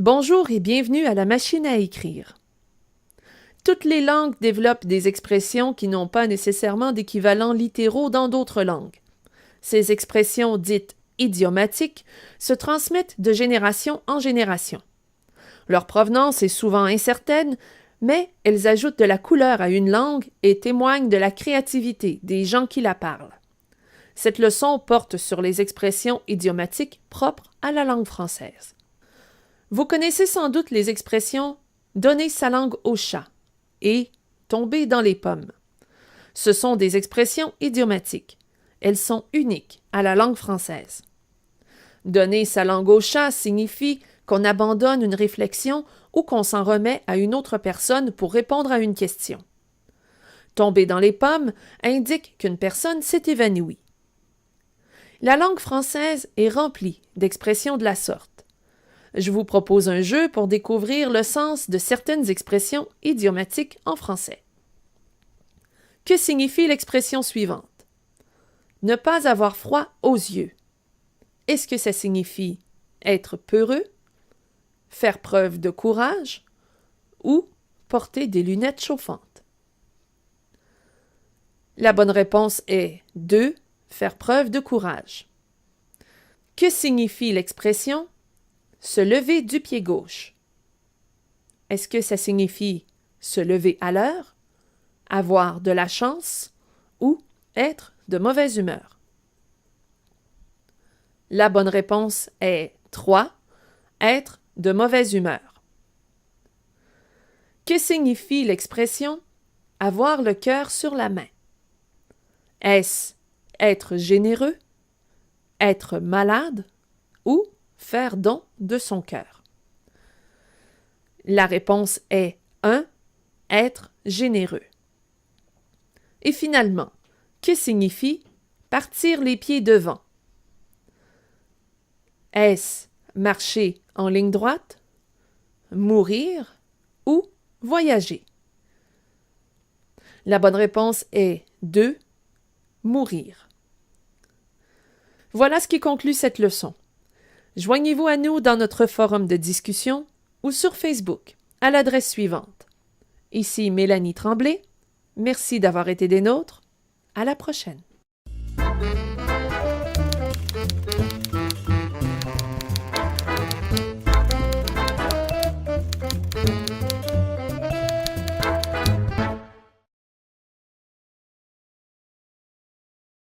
Bonjour et bienvenue à la machine à écrire. Toutes les langues développent des expressions qui n'ont pas nécessairement d'équivalents littéraux dans d'autres langues. Ces expressions dites idiomatiques se transmettent de génération en génération. Leur provenance est souvent incertaine, mais elles ajoutent de la couleur à une langue et témoignent de la créativité des gens qui la parlent. Cette leçon porte sur les expressions idiomatiques propres à la langue française. Vous connaissez sans doute les expressions « donner sa langue au chat » et « tomber dans les pommes ». Ce sont des expressions idiomatiques. Elles sont uniques à la langue française. Donner sa langue au chat signifie qu'on abandonne une réflexion ou qu'on s'en remet à une autre personne pour répondre à une question. Tomber dans les pommes indique qu'une personne s'est évanouie. La langue française est remplie d'expressions de la sorte. Je vous propose un jeu pour découvrir le sens de certaines expressions idiomatiques en français. Que signifie l'expression suivante? Ne pas avoir froid aux yeux. Est-ce que ça signifie être peureux, faire preuve de courage ou porter des lunettes chauffantes? La bonne réponse est 2. Faire preuve de courage. Que signifie l'expression se lever du pied gauche? Est-ce que ça signifie se lever à l'heure, avoir de la chance ou être de mauvaise humeur? La bonne réponse est 3. Être de mauvaise humeur. Que signifie l'expression avoir le cœur sur la main? Est-ce être généreux, être malade ou faire don de son cœur? La réponse est 1. Être généreux. Et finalement, que signifie partir les pieds devant? Est-ce marcher en ligne droite, mourir ou voyager? La bonne réponse est 2. Mourir. Voilà ce qui conclut cette leçon. Joignez-vous à nous dans notre forum de discussion ou sur Facebook à l'adresse suivante. Ici Mélanie Tremblay. Merci d'avoir été des nôtres. À la prochaine.